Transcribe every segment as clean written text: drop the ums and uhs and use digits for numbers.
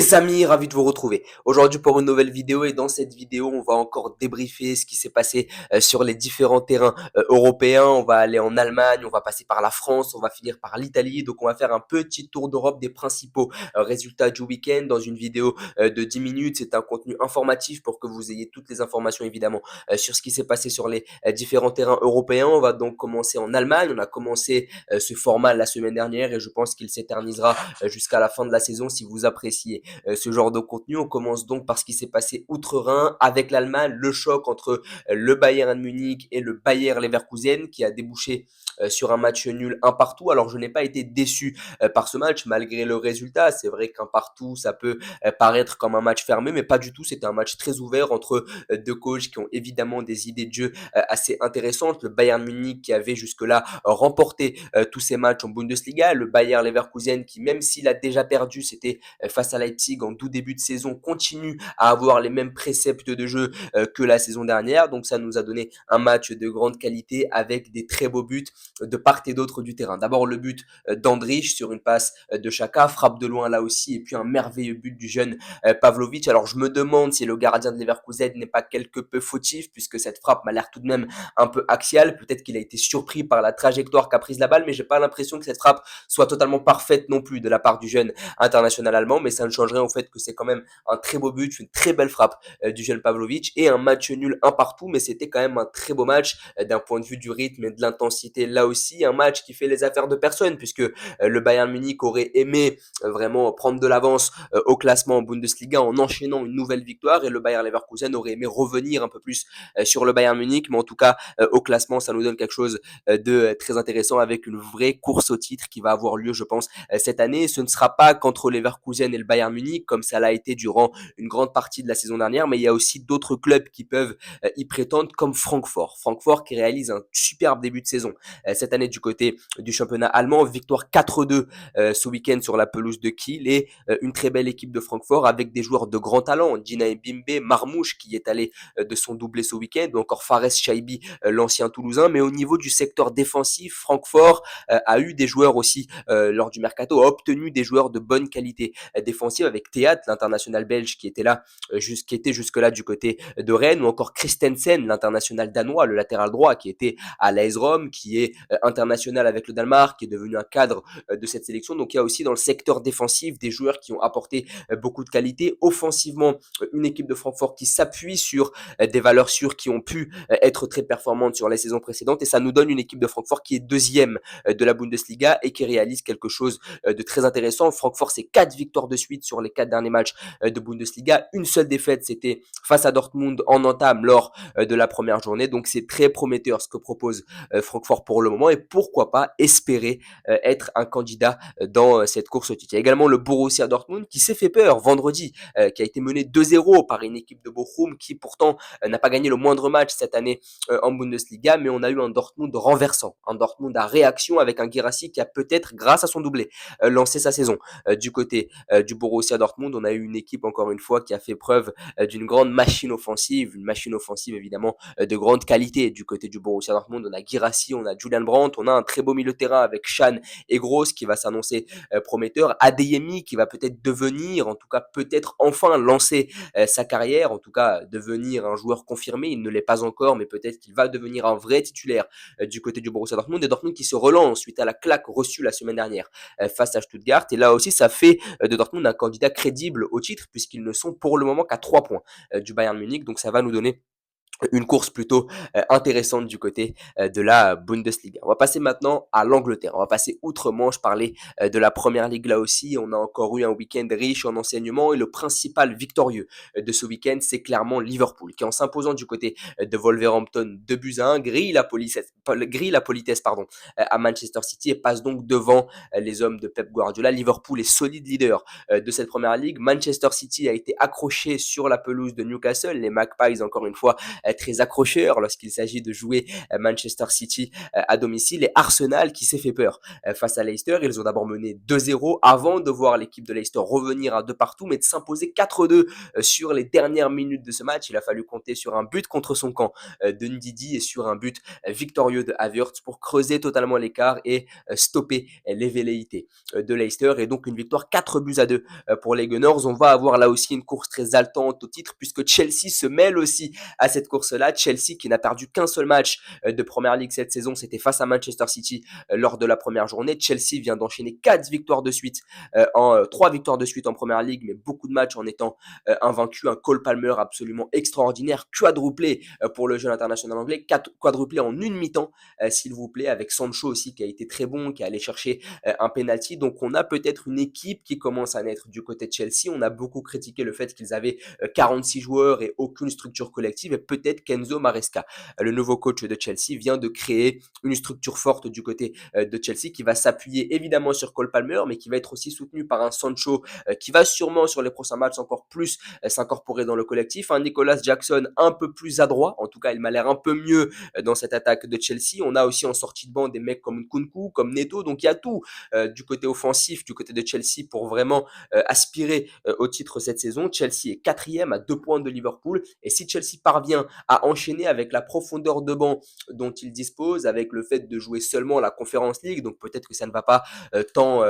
Les amis, ravi de vous retrouver. Aujourd'hui pour une nouvelle vidéo et dans cette vidéo, on va encore débriefer ce qui s'est passé sur les différents terrains européens. On va aller en Allemagne, on va passer par la France, on va finir par l'Italie. Donc on va faire un petit tour d'Europe des principaux résultats du week-end dans une vidéo de 10 minutes. C'est un contenu informatif pour que vous ayez toutes les informations évidemment sur ce qui s'est passé sur les différents terrains européens. On va donc commencer en Allemagne. On a commencé ce format la semaine dernière et je pense qu'il s'éternisera jusqu'à la fin de la saison si vous appréciez ce genre de contenu. On commence donc par ce qui s'est passé outre-Rhin avec l'Allemagne, le choc entre le Bayern Munich et le Bayer Leverkusen qui a débouché sur un match nul un partout. Alors je n'ai pas été déçu par ce match malgré le résultat. C'est vrai qu'un partout ça peut paraître comme un match fermé, mais pas du tout. C'était un match très ouvert entre deux coachs qui ont évidemment des idées de jeu assez intéressantes. Le Bayern Munich qui avait jusque-là remporté tous ses matchs en Bundesliga, le Bayer Leverkusen qui, même s'il a déjà perdu, c'était face à Leipzig en tout début de saison, continue à avoir les mêmes préceptes de jeu que la saison dernière. Donc ça nous a donné un match de grande qualité avec des très beaux buts de part et d'autre du terrain. D'abord le but d'Andrich sur une passe de Chaka, frappe de loin là aussi, et puis un merveilleux but du jeune Pavlovic. Alors je me demande si le gardien de Leverkusen n'est pas quelque peu fautif, puisque cette frappe m'a l'air tout de même un peu axiale. Peut-être qu'il a été surpris par la trajectoire qu'a prise la balle, mais j'ai pas l'impression que cette frappe soit totalement parfaite non plus de la part du jeune international allemand, mais ça ne change rien au fait que c'est quand même un très beau but, une très belle frappe du jeune Pavlovic et un match nul un partout, mais c'était quand même un très beau match d'un point de vue du rythme et de l'intensité. Là aussi, un match qui fait les affaires de personne, puisque le Bayern Munich aurait aimé vraiment prendre de l'avance au classement en Bundesliga en enchaînant une nouvelle victoire, et le Bayern Leverkusen aurait aimé revenir un peu plus sur le Bayern Munich, mais en tout cas au classement, ça nous donne quelque chose de très intéressant avec une vraie course au titre qui va avoir lieu, je pense, cette année. Ce ne sera pas qu'entre Leverkusen et le Bayern Munich, comme ça l'a été durant une grande partie de la saison dernière, mais il y a aussi d'autres clubs qui peuvent y prétendre, comme Francfort. Francfort qui réalise un superbe début de saison cette année du côté du championnat allemand. Victoire 4-2 ce week-end sur la pelouse de Kiel, et une très belle équipe de Francfort avec des joueurs de grand talent. Gina Mbimbe, Marmouche qui est allé de son doublé ce week-end, ou encore Fares Chaibi, l'ancien Toulousain. Mais au niveau du secteur défensif, Francfort a eu des joueurs aussi lors du mercato, a obtenu des joueurs de bonne qualité défensive avec Théat, l'international belge qui était là, qui était jusque-là du côté de Rennes, ou encore Christensen, l'international danois, le latéral droit qui était à l'AS Rome, qui est international avec le Danemark, qui est devenu un cadre de cette sélection. Donc il y a aussi dans le secteur défensif des joueurs qui ont apporté beaucoup de qualité. Offensivement, une équipe de Francfort qui s'appuie sur des valeurs sûres qui ont pu être très performantes sur les saisons précédentes, et ça nous donne une équipe de Francfort qui est deuxième de la Bundesliga et qui réalise quelque chose de très intéressant. Francfort, c'est 4 victoires de suite sur les 4 derniers matchs de Bundesliga. Une seule défaite, c'était face à Dortmund en entame lors de la première journée. Donc c'est très prometteur ce que propose Francfort pour le moment, et pourquoi pas espérer être un candidat dans cette course au titre. Il y a également le Borussia Dortmund qui s'est fait peur vendredi, qui a été mené 2-0 par une équipe de Bochum qui pourtant n'a pas gagné le moindre match cette année en Bundesliga, mais on a eu un Dortmund renversant, un Dortmund à réaction avec un Guirassy qui a peut-être, grâce à son doublé, lancé sa saison. Du côté du Borussia Dortmund, on a eu une équipe encore une fois qui a fait preuve d'une grande machine offensive, une machine offensive évidemment de grande qualité. Du côté du Borussia Dortmund, on a Guirassy, on a Julian Brandt, on a un très beau milieu de terrain avec Chan et Gross qui va s'annoncer prometteur, Adeyemi qui va peut-être devenir, en tout cas peut-être enfin lancer sa carrière, en tout cas devenir un joueur confirmé. Il ne l'est pas encore, mais peut-être qu'il va devenir un vrai titulaire du côté du Borussia Dortmund, et Dortmund qui se relance suite à la claque reçue la semaine dernière face à Stuttgart. Et là aussi, ça fait de Dortmund un candidat crédible au titre, puisqu'ils ne sont pour le moment qu'à 3 points du Bayern Munich. Donc ça va nous donner une course plutôt intéressante du côté de la Bundesliga. On va passer maintenant à l'Angleterre. On va passer outre-Manche, parler de la Première Ligue là aussi. On a encore eu un week-end riche en enseignements, et le principal victorieux de ce week-end, c'est clairement Liverpool, qui en s'imposant du côté de Wolverhampton 2-1, grille la politesse à Manchester City, et passe donc devant les hommes de Pep Guardiola. Liverpool est solide leader de cette Première Ligue. Manchester City a été accroché sur la pelouse de Newcastle. Les Magpies, encore une fois, très accrocheur lorsqu'il s'agit de jouer Manchester City à domicile, et Arsenal qui s'est fait peur face à Leicester. Ils ont d'abord mené 2-0 avant de voir l'équipe de Leicester revenir à 2 partout, mais de s'imposer 4-2 sur les dernières minutes de ce match. Il a fallu compter sur un but contre son camp de Ndidi et sur un but victorieux de Havertz pour creuser totalement l'écart et stopper les velléités de Leicester, et donc une victoire 4 buts à 2 pour les Gunners. On va avoir là aussi une course très haletante au titre puisque Chelsea se mêle aussi à cette course-là. Chelsea qui n'a perdu qu'un seul match de Première Ligue cette saison, c'était face à Manchester City lors de la première journée. Chelsea vient d'enchaîner 3 victoires de suite en Première Ligue, mais beaucoup de matchs en étant invaincu. Un Cole Palmer absolument extraordinaire, quadruplé pour le jeune international anglais, quadruplé en une mi-temps, s'il vous plaît, avec Sancho aussi qui a été très bon, qui est allé chercher un penalty. Donc on a peut-être une équipe qui commence à naître du côté de Chelsea. On a beaucoup critiqué le fait qu'ils avaient 46 joueurs et aucune structure collective, et peut-être qu'Enzo Maresca, le nouveau coach de Chelsea, vient de créer une structure forte du côté de Chelsea qui va s'appuyer évidemment sur Cole Palmer, mais qui va être aussi soutenu par un Sancho qui va sûrement sur les prochains matchs encore plus s'incorporer dans le collectif. Un Nicolas Jackson un peu plus adroit, en tout cas il m'a l'air un peu mieux dans cette attaque de Chelsea. On a aussi en sortie de banc des mecs comme Nkunku, comme Neto, donc il y a tout du côté offensif, du côté de Chelsea pour vraiment aspirer au titre cette saison. Chelsea est 4e à 2 points de Liverpool, et si Chelsea parvient à enchaîner avec la profondeur de banc dont il dispose, avec le fait de jouer seulement la Conference League, donc peut-être que ça ne va pas tant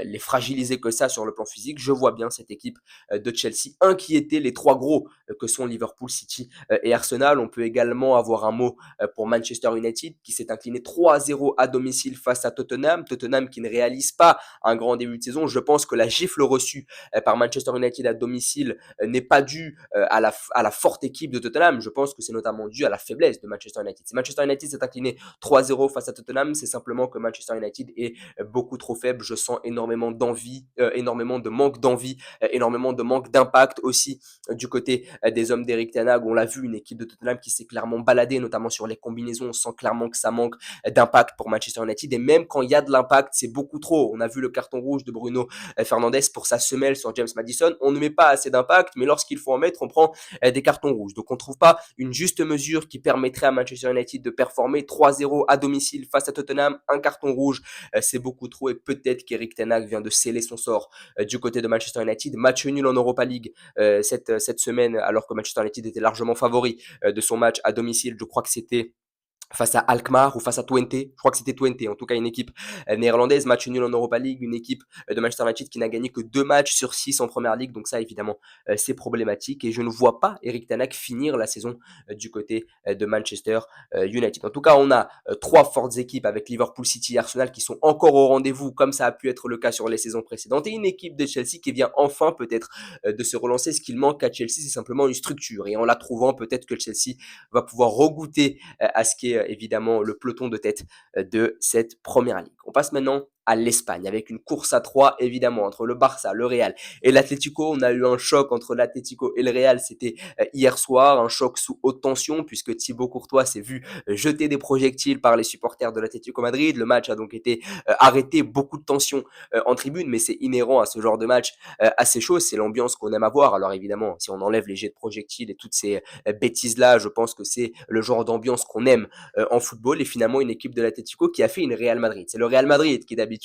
les fragiliser que ça sur le plan physique, je vois bien cette équipe de Chelsea inquiéter les 3 gros que sont Liverpool, City et Arsenal. On peut également avoir un mot pour Manchester United qui s'est incliné 3-0 à domicile face à Tottenham. Tottenham qui ne réalise pas un grand début de saison. Je pense que la gifle reçue par Manchester United à domicile n'est pas due à la forte équipe de Tottenham. Je pense que c'est notamment dû à la faiblesse de Manchester United. Si Manchester United s'est incliné 3-0 face à Tottenham, c'est simplement que Manchester United est beaucoup trop faible. Je sens énormément d'envie, énormément de manque d'envie, énormément de manque d'impact aussi du côté des hommes d'Eric Ten Hag. On l'a vu, une équipe de Tottenham qui s'est clairement baladée, notamment sur les combinaisons. On sent clairement que ça manque d'impact pour Manchester United, et même quand il y a de l'impact, c'est beaucoup trop. On a vu le carton rouge de Bruno Fernandes pour sa semelle sur James Maddison. On ne met pas assez d'impact, mais lorsqu'il faut en mettre, on prend des cartons rouges. Donc on ne trouve pas une juste mesure qui permettrait à Manchester United de performer. 3-0 à domicile face à Tottenham, un carton rouge, c'est beaucoup trop, et peut-être qu'Eric Ten Hag vient de sceller son sort du côté de Manchester United. Match nul en Europa League cette semaine, alors que Manchester United était largement favori de son match à domicile. Je crois que c'était face à Alkmaar ou face à Twente, je crois que c'était Twente, en tout cas une équipe néerlandaise. Match nul en Europa League, une équipe de Manchester United qui n'a gagné que 2 matchs sur 6 en Première Ligue, donc ça évidemment c'est problématique, et je ne vois pas Eric Ten Hag finir la saison du côté de Manchester United. En tout cas, on a 3 fortes équipes avec Liverpool, City et Arsenal qui sont encore au rendez-vous, comme ça a pu être le cas sur les saisons précédentes, et une équipe de Chelsea qui vient enfin peut-être de se relancer. Ce qu'il manque à Chelsea, c'est simplement une structure, et en la trouvant, peut-être que Chelsea va pouvoir regoûter à ce qui est évidemment le peloton de tête de cette première ligue. On passe maintenant à l'Espagne avec une course à 3 évidemment entre le Barça, le Real et l'Atlético. On a eu un choc entre l'Atlético et le Real, c'était hier soir, un choc sous haute tension puisque Thibaut Courtois s'est vu jeter des projectiles par les supporters de l'Atlético Madrid. Le match a donc été arrêté, beaucoup de tension en tribune, mais c'est inhérent à ce genre de match assez chaud, c'est l'ambiance qu'on aime avoir. Alors évidemment, si on enlève les jets de projectiles et toutes ces bêtises-là, je pense que c'est le genre d'ambiance qu'on aime en football, et finalement une équipe de l'Atlético qui a fait une Real Madrid. C'est le Real Madrid qui d'habitude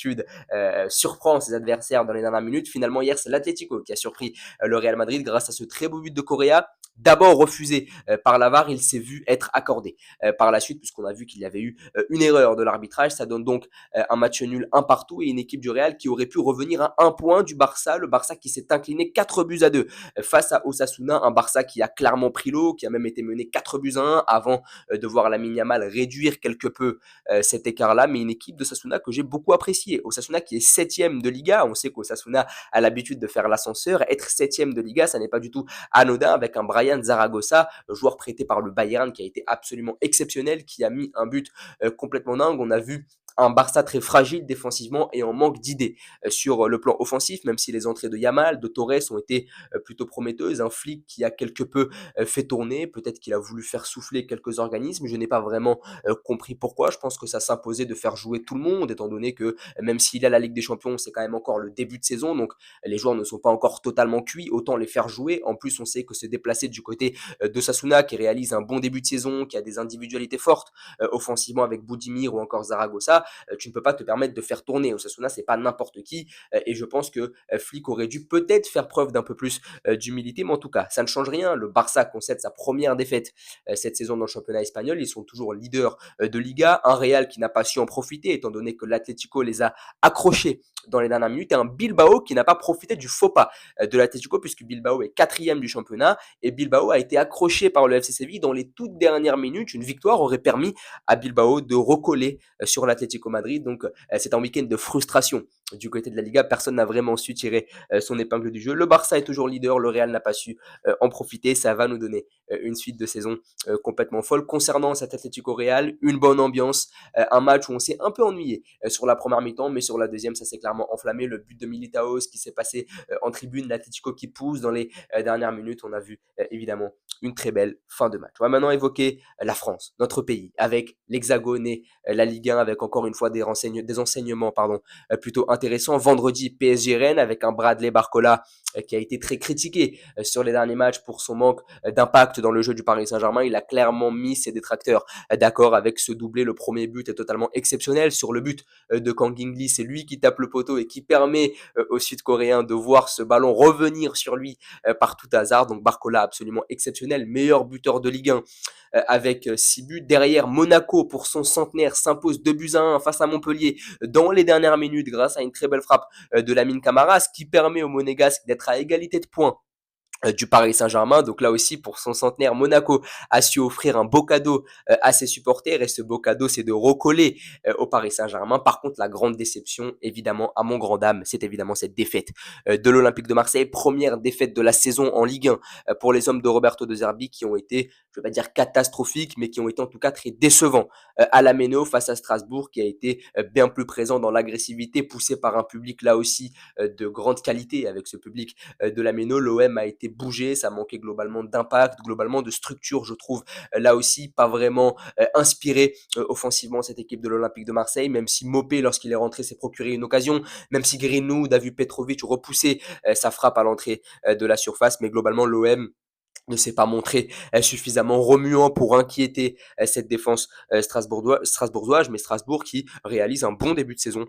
surprend ses adversaires dans les dernières minutes. Finalement hier c'est l'Atlético qui a surpris le Real Madrid grâce à ce très beau but de Correa. D'abord refusé par la VAR, il s'est vu être accordé par la suite, puisqu'on a vu qu'il y avait eu une erreur de l'arbitrage. Ça donne donc un match nul, un partout, et une équipe du Real qui aurait pu revenir à un point du Barça. Le Barça qui s'est incliné 4 buts à 2 face à Osasuna, un Barça qui a clairement pris l'eau, qui a même été mené 4 buts à 1 avant de voir Lamine Yamal réduire quelque peu cet écart-là, mais une équipe de Osasuna que j'ai beaucoup appréciée. Osasuna qui est 7e de Liga, on sait qu'Osasuna a l'habitude de faire l'ascenseur. Être 7e de Liga, ça n'est pas du tout anodin, avec un Brian Zaragoza, joueur prêté par le Bayern qui a été absolument exceptionnel, qui a mis un but complètement dingue. On a vu un Barça très fragile défensivement et en manque d'idées sur le plan offensif, même si les entrées de Yamal, de Torres ont été plutôt prometteuses. Un Flick qui a quelque peu fait tourner, peut-être qu'il a voulu faire souffler quelques organismes, je n'ai pas vraiment compris pourquoi. Je pense que ça s'imposait de faire jouer tout le monde, étant donné que même s'il y a la Ligue des Champions, c'est quand même encore le début de saison, donc les joueurs ne sont pas encore totalement cuits, autant les faire jouer. En plus, on sait que se déplacer du côté de Sasuna, qui réalise un bon début de saison, qui a des individualités fortes offensivement avec Boudimir ou encore Zaragoza, tu ne peux pas te permettre de faire tourner. Osasuna, c'est pas n'importe qui, et je pense que Flick aurait dû peut-être faire preuve d'un peu plus d'humilité, mais en tout cas, ça ne change rien. Le Barça concède sa première défaite cette saison dans le championnat espagnol. Ils sont toujours leaders de Liga. Un Real qui n'a pas su en profiter, étant donné que l'Atlético les a accrochés dans les dernières minutes, et un Bilbao qui n'a pas profité du faux pas de l'Atlético, puisque Bilbao est quatrième du championnat, et Bilbao a été accroché par le FC Séville dans les toutes dernières minutes. Une victoire aurait permis à Bilbao de recoller sur l'Atlético Madrid. Donc c'est un week-end de frustration du côté de la Liga. Personne n'a vraiment su tirer son épingle du jeu. Le Barça est toujours leader, le Real n'a pas su en profiter. Ça va nous donner une suite de saison complètement folle. Concernant cet Atlético Real, une bonne ambiance, un match où on s'est un peu ennuyé sur la première mi-temps, mais sur la deuxième, ça s'est clairement enflammé. Le but de Militao, ce qui s'est passé en tribune, l'Atlético qui pousse dans les dernières minutes, on a vu évidemment une très belle fin de match. On va maintenant évoquer la France, notre pays, avec l'Hexagone et la Ligue 1, avec encore une fois des enseignements plutôt intéressants. Vendredi, PSG Rennes, avec un Bradley Barcola qui a été très critiqué sur les derniers matchs pour son manque d'impact dans le jeu du Paris Saint-Germain. Il a clairement mis ses détracteurs d'accord avec ce doublé. Le premier but est totalement exceptionnel. Sur le but de Kang In-lee, c'est lui qui tape le poteau et qui permet aux Sud-Coréens de voir ce ballon revenir sur lui par tout hasard. Donc Barcola absolument exceptionnel, meilleur buteur de Ligue 1 avec 6 buts. Derrière, Monaco pour son centenaire s'impose 2-1 face à Montpellier dans les dernières minutes grâce à une très belle frappe de Lamine Camara, ce qui permet aux Monégasques d'être à égalité de points du Paris Saint-Germain. Donc là aussi, pour son centenaire, Monaco a su offrir un beau cadeau à ses supporters, et ce beau cadeau, c'est de recoller au Paris Saint-Germain. Par contre, la grande déception, évidemment, à mon grand dame, c'est évidemment cette défaite de l'Olympique de Marseille. Première défaite de la saison en Ligue 1 pour les hommes de Roberto De Zerbi, qui ont été, je ne vais pas dire catastrophiques, mais qui ont été en tout cas très décevants à la Méno face à Strasbourg, qui a été bien plus présent dans l'agressivité, poussé par un public là aussi de grande qualité. Avec ce public de la Méno, l'OM a été bougé, ça manquait globalement d'impact, globalement de structure, je trouve, là aussi pas vraiment inspiré offensivement cette équipe de l'Olympique de Marseille, même si Mopé, lorsqu'il est rentré, s'est procuré une occasion, même si Greenwood a vu Petrovic repousser sa frappe à l'entrée de la surface, mais globalement l'OM ne s'est pas montré suffisamment remuant pour inquiéter cette défense strasbourgeoise, mais Strasbourg qui réalise un bon début de saison.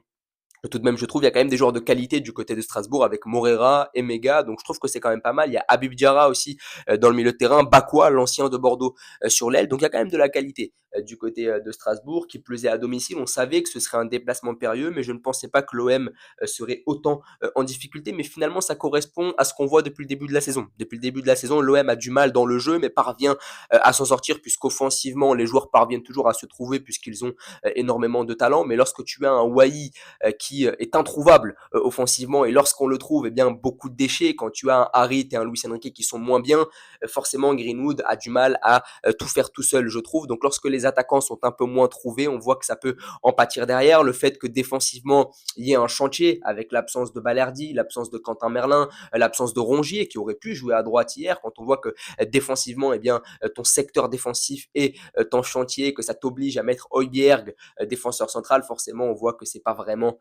Tout de même, je trouve, il y a quand même des joueurs de qualité du côté de Strasbourg avec Morera, Emega, donc je trouve que c'est quand même pas mal. Il y a Habib Diarra aussi dans le milieu de terrain, Bakwa, l'ancien de Bordeaux, sur l'aile, donc il y a quand même de la qualité du côté de Strasbourg, qui plaisait à domicile. On savait que ce serait un déplacement périlleux, mais je ne pensais pas que l'OM serait autant en difficulté, mais finalement ça correspond à ce qu'on voit depuis le début de la saison. Depuis le début de la saison, l'OM a du mal dans le jeu, mais parvient à s'en sortir, puisqu'offensivement, les joueurs parviennent toujours à se trouver, puisqu'ils ont énormément de talent, mais lorsque tu as un Wai qui est introuvable offensivement, et lorsqu'on le trouve, eh bien beaucoup de déchets. Quand tu as un Harit et un Luis Enrique qui sont moins bien, forcément Greenwood a du mal à tout faire tout seul, je trouve. Donc lorsque les attaquants sont un peu moins trouvés, on voit que ça peut en pâtir derrière. Le fait que défensivement il y ait un chantier avec l'absence de Balerdi, l'absence de Quentin Merlin, l'absence de Rongier qui aurait pu jouer à droite hier, quand on voit que défensivement, eh bien ton secteur défensif est en chantier, que ça t'oblige à mettre Højbjerg défenseur central, forcément on voit que c'est pas vraiment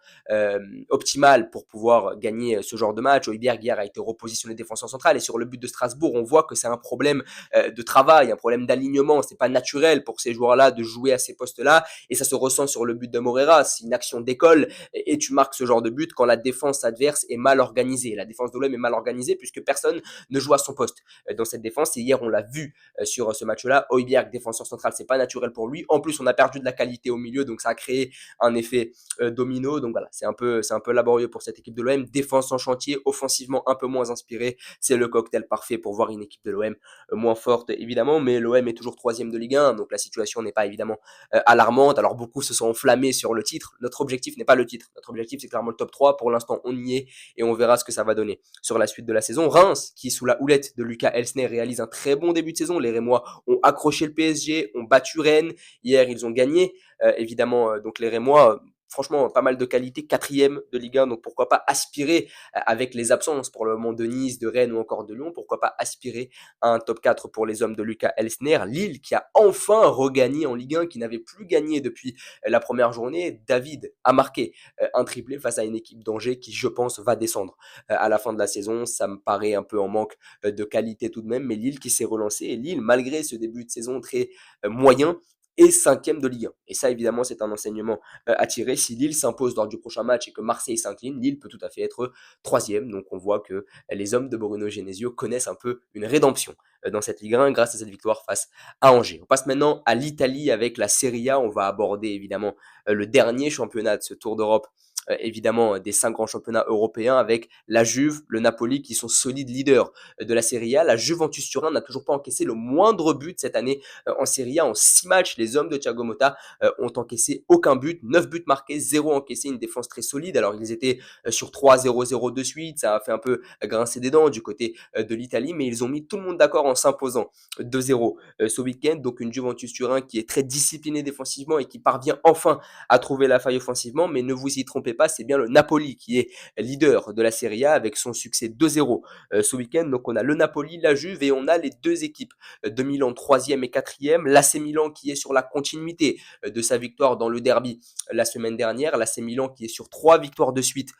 optimal pour pouvoir gagner ce genre de match. Højbjerg hier a été repositionné défenseur central, et sur le but de Strasbourg, on voit que c'est un problème de travail, un problème d'alignement. C'est pas naturel pour ces joueurs-là de jouer à ces postes-là, et ça se ressent sur le but de Morera. C'est une action d'école, et tu marques ce genre de but quand la défense adverse est mal organisée. La défense de l'OM est mal organisée puisque personne ne joue à son poste dans cette défense, et hier on l'a vu sur ce match-là. Højbjerg défenseur central, c'est pas naturel pour lui. En plus, on a perdu de la qualité au milieu, donc ça a créé un effet domino. Donc voilà, c'est un peu laborieux pour cette équipe de l'OM. Défense en chantier, offensivement un peu moins inspiré. C'est le cocktail parfait pour voir une équipe de l'OM moins forte évidemment, mais l'OM est toujours troisième de Ligue 1, donc la situation n'est pas évidemment alarmante. Alors beaucoup se sont enflammés sur le titre. Notre objectif n'est pas le titre. Notre objectif, c'est clairement le top 3. Pour l'instant, on y est, et on verra ce que ça va donner sur la suite de la saison. Reims, qui sous la houlette de Lucas Elsner réalise un très bon début de saison. Les Rémois ont accroché le PSG, ont battu Rennes. Hier, ils ont gagné. Évidemment, donc les Rémois franchement pas mal de qualité, quatrième de Ligue 1, donc pourquoi pas aspirer avec les absences pour le moment de Nice, de Rennes ou encore de Lyon, pourquoi pas aspirer à un top 4 pour les hommes de Lucas Elsner. Lille qui a enfin regagné en Ligue 1, qui n'avait plus gagné depuis la première journée. David a marqué un triplé face à une équipe d'Angers qui, je pense, va descendre à la fin de la saison. Ça me paraît un peu en manque de qualité tout de même, mais Lille qui s'est relancé, et Lille, malgré ce début de saison très moyen, est cinquième de Ligue 1. Et ça, évidemment, c'est un enseignement à tirer. Si Lille s'impose lors du prochain match et que Marseille s'incline, Lille peut tout à fait être troisième. Donc on voit que les hommes de Bruno Genesio connaissent un peu une rédemption dans cette Ligue 1 grâce à cette victoire face à Angers. On passe maintenant à l'Italie avec la Serie A. On va aborder évidemment le dernier championnat de ce Tour d'Europe, évidemment des 5 grands championnats européens, avec la Juve, le Napoli qui sont solides leaders de la Serie A. La Juventus Turin n'a toujours pas encaissé le moindre but cette année en Serie A. En 6 matchs, les hommes de Thiago Motta ont encaissé aucun but, 9 buts marqués, 0 encaissé, une défense très solide. Alors ils étaient sur 3-0-0 de suite, ça a fait un peu grincer des dents du côté de l'Italie, mais ils ont mis tout le monde d'accord en s'imposant 2-0 ce week-end. Donc une Juventus Turin qui est très disciplinée défensivement et qui parvient enfin à trouver la faille offensivement. Mais ne vous y trompez pas, c'est bien le Napoli qui est leader de la Serie A avec son succès 2-0 ce week-end. Donc on a le Napoli, la Juve, et on a les deux équipes de Milan, troisième et quatrième. L'AC Milan qui est sur la continuité de sa victoire dans le derby la semaine dernière. L'AC Milan qui est sur 3 victoires de suite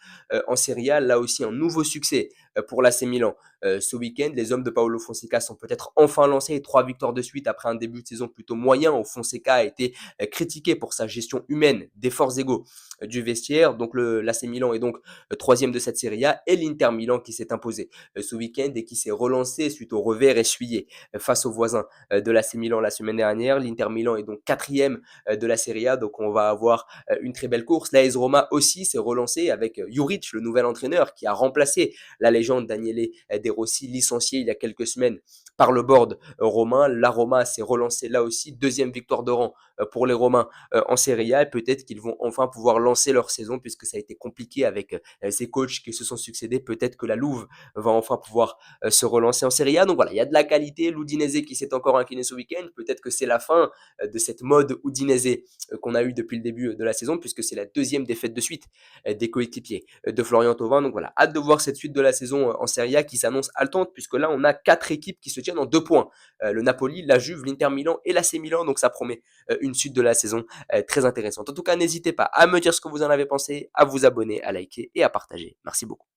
en Serie A. Là aussi un nouveau succès pour l'AC Milan ce week-end. Les hommes de Paolo Fonseca sont peut-être enfin lancés, 3 victoires de suite après un début de saison plutôt moyen où Fonseca a été critiqué pour sa gestion humaine des forces égaux du vestiaire. Donc l'AC Milan est donc troisième de cette Serie A, et l'Inter Milan qui s'est imposé ce week-end et qui s'est relancé suite au revers essuyé face aux voisins de l'AC Milan la semaine dernière. L'Inter Milan est donc quatrième de la Serie A, donc on va avoir une très belle course. L'AS Roma aussi s'est relancé avec Juric, le nouvel entraîneur qui a remplacé la légende Daniele De Rossi, licencié il y a quelques semaines par le board romain. La Roma s'est relancée là aussi, deuxième victoire de rang pour les Romains en Serie A, et peut-être qu'ils vont enfin pouvoir lancer leur saison puisque ça a été compliqué avec ces coachs qui se sont succédés. Peut-être que la Louve va enfin pouvoir se relancer en Serie A. Donc voilà, il y a de la qualité. L'Udinese qui s'est encore incliné ce week-end, peut-être que c'est la fin de cette mode Udinese qu'on a eu depuis le début de la saison, puisque c'est la deuxième défaite de suite des coéquipiers de Florian Thauvin. Donc voilà, hâte de voir cette suite de la saison en Serie A qui s'annonce haletante, puisque là on a 4 équipes qui se tiennent en 2 points. Le Napoli, la Juve, l'Inter Milan et l'AC Milan. Donc ça promet une suite de la saison très intéressante. En tout cas, n'hésitez pas à me dire ce que vous en avez pensé, à vous abonner, à liker et à partager. Merci beaucoup.